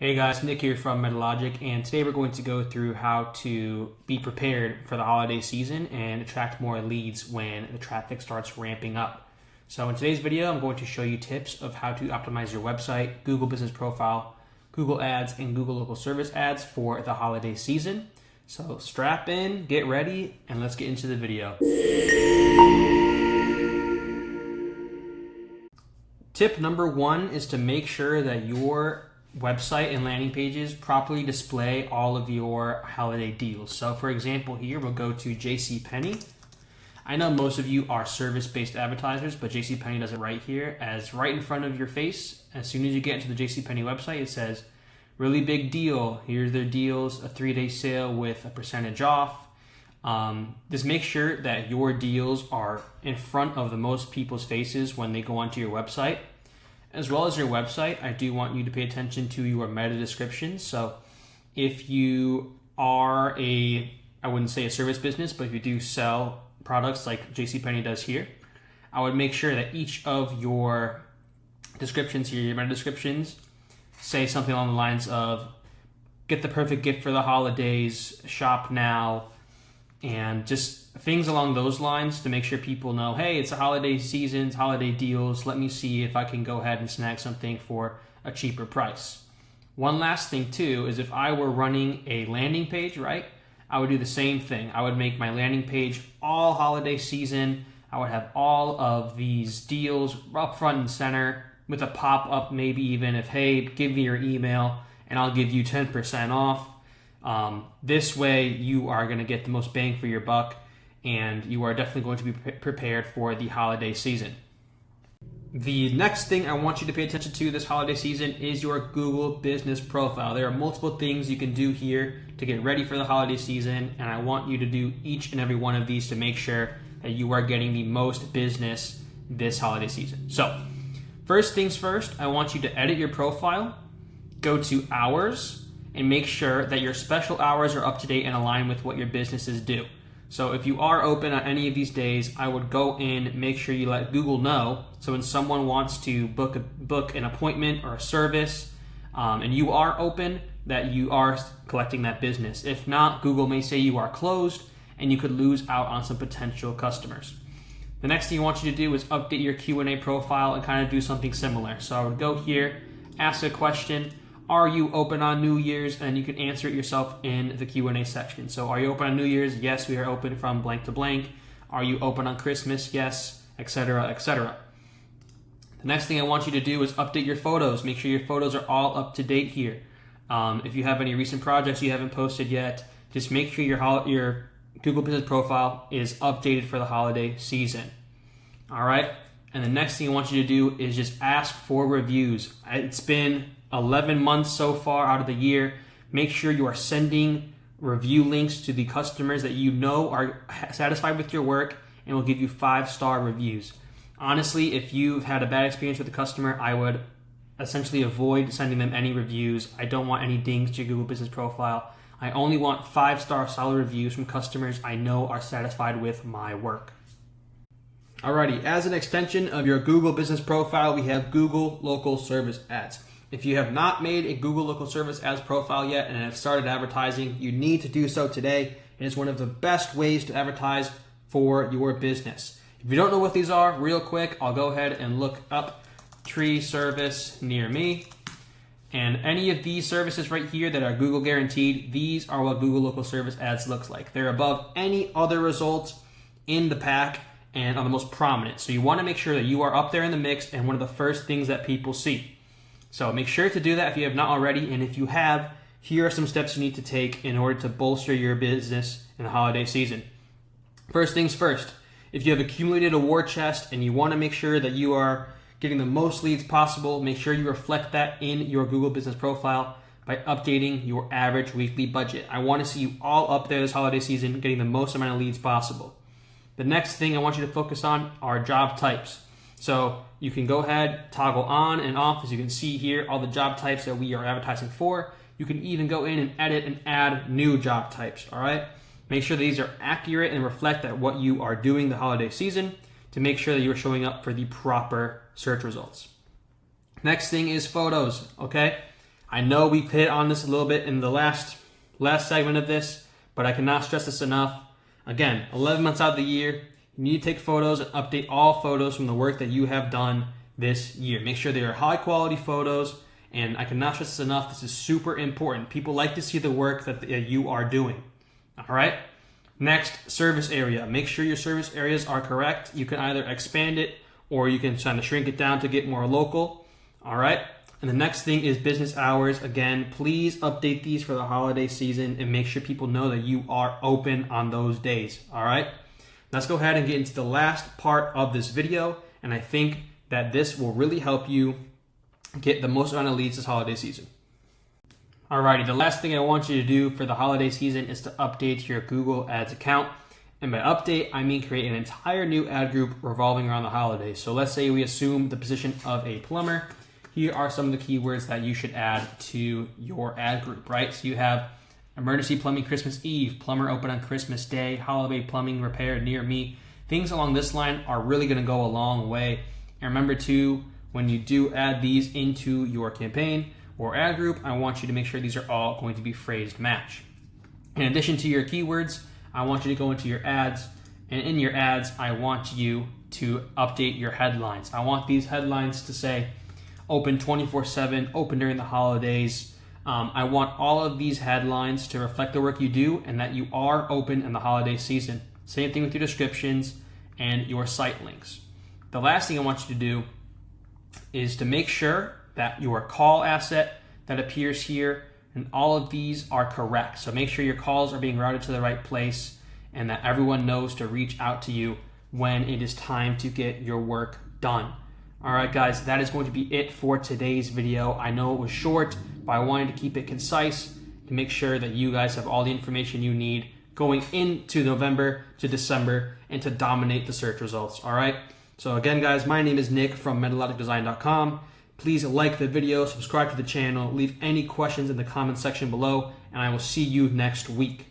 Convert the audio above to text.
Hey guys, Nick here from Metalogic, and today we're going to go through how to be prepared for the holiday season and attract more leads when the traffic starts ramping up. So in today's video, I'm going to show you tips of how to optimize your website, Google Business Profile, Google Ads, and Google Local Service Ads for the holiday season. So strap in, get ready, and let's get into the video. Tip number one is to make sure that your website and landing pages properly display all of your holiday deals. So for example, here we'll go to JCPenney. I know most of you are service-based advertisers, but JCPenney does it right here, as right in front of your face. As soon as you get into the JCPenney website, it says, really big deal. Here's their deals, a 3-day sale with a percentage off. Just make sure that your deals are in front of the most people's faces when they go onto your website. As well as your website, I do want you to pay attention to your meta descriptions. So if you are I wouldn't say a service business, but if you do sell products like JCPenney does here, I would make sure that each of your descriptions here, your meta descriptions, say something along the lines of, get the perfect gift for the holidays, shop now, and just things along those lines to make sure people know, hey, it's a holiday season, it's holiday deals. Let me see if I can go ahead and snag something for a cheaper price. One last thing too is if I were running a landing page, right, I would do the same thing. I would make my landing page all holiday season. I would have all of these deals up front and center with a pop-up, maybe even if, hey, give me your email and I'll give you 10% off. This way you are going to get the most bang for your buck, and you are definitely going to be prepared for the holiday season. The next thing I want you to pay attention to this holiday season is your Google Business Profile. There are multiple things you can do here to get ready for the holiday season, and I want you to do each and every one of these to make sure that you are getting the most business this holiday season. So, first things first, I want you to edit your profile, go to hours, and make sure that your special hours are up to date and align with what your businesses do. So if you are open on any of these days, I would go in, make sure you let Google know. So when someone wants to book an appointment or a service, and you are open, that you are collecting that business. If not, Google may say you are closed, and you could lose out on some potential customers. The next thing I want you to do is update your Q&A profile and kind of do something similar. So I would go here, ask a question. Are you open on New Year's? And you can answer it yourself in the Q&A section. So are you open on New Year's? Yes, we are open from blank to blank. Are you open on Christmas? Yes, etc., etc. The next thing I want you to do is update your photos. Make sure your photos are all up to date here. If you have any recent projects you haven't posted yet, just make sure your Google Business Profile is updated for the holiday season. All right? And the next thing I want you to do is just ask for reviews. It's been 11 months so far out of the year. Make sure you are sending review links to the customers that you know are satisfied with your work and will give you 5-star reviews. Honestly, if you've had a bad experience with the customer, I would essentially avoid sending them any reviews. I don't want any dings to your Google Business Profile. I only want 5-star solid reviews from customers I know are satisfied with my work. Alrighty, as an extension of your Google Business Profile, we have Google Local Service Ads. If you have not made a Google Local Service Ads profile yet and have started advertising, you need to do so today. It is one of the best ways to advertise for your business. If you don't know what these are, real quick, I'll go ahead and look up tree service near me. And any of these services right here that are Google guaranteed, these are what Google Local Service Ads looks like. They're above any other results in the pack and are the most prominent. So you want to make sure that you are up there in the mix and one of the first things that people see. So make sure to do that if you have not already, and if you have, here are some steps you need to take in order to bolster your business in the holiday season. First things first, if you have accumulated a war chest and you want to make sure that you are getting the most leads possible, make sure you reflect that in your Google Business Profile by updating your average weekly budget. I want to see you all up there this holiday season getting the most amount of leads possible. The next thing I want you to focus on are job types. So you can go ahead, toggle on and off, as you can see here, all the job types that we are advertising for. You can even go in and edit and add new job types, all right? Make sure these are accurate and reflect that what you are doing the holiday season to make sure that you are showing up for the proper search results. Next thing is photos, okay? I know we hit on this a little bit in the last segment of this, but I cannot stress this enough. Again, 11 months out of the year, you need to take photos and update all photos from the work that you have done this year. Make sure they are high quality photos, and I cannot stress this enough. This is super important. People like to see the work that you are doing. All right? Next, service area. Make sure your service areas are correct. You can either expand it or you can kind of shrink it down to get more local. All right? And the next thing is business hours. Again, please update these for the holiday season and make sure people know that you are open on those days. All right? Let's go ahead and get into the last part of this video, and I think that this will really help you get the most amount of leads this holiday season. Alrighty, the last thing I want you to do for the holiday season is to update your Google Ads account. And by update, I mean create an entire new ad group revolving around the holidays. So let's say we assume the position of a plumber. Here are some of the keywords that you should add to your ad group, right? So you have emergency plumbing Christmas Eve, plumber open on Christmas Day, holiday plumbing repair near me. Things along this line are really gonna go a long way. And remember too, when you do add these into your campaign or ad group, I want you to make sure these are all going to be phrased match. In addition to your keywords, I want you to go into your ads, and in your ads, I want you to update your headlines. I want these headlines to say, open 24/7, open during the holidays. I want all of these headlines to reflect the work you do and that you are open in the holiday season. Same thing with your descriptions and your site links. The last thing I want you to do is to make sure that your call asset that appears here and all of these are correct. So make sure your calls are being routed to the right place and that everyone knows to reach out to you when it is time to get your work done. All right, guys, that is going to be it for today's video. I know it was short, but I wanted to keep it concise to make sure that you guys have all the information you need going into November to December and to dominate the search results, all right? So again, guys, my name is Nick from metalogicdesign.com. Please like the video, subscribe to the channel, leave any questions in the comment section below, and I will see you next week.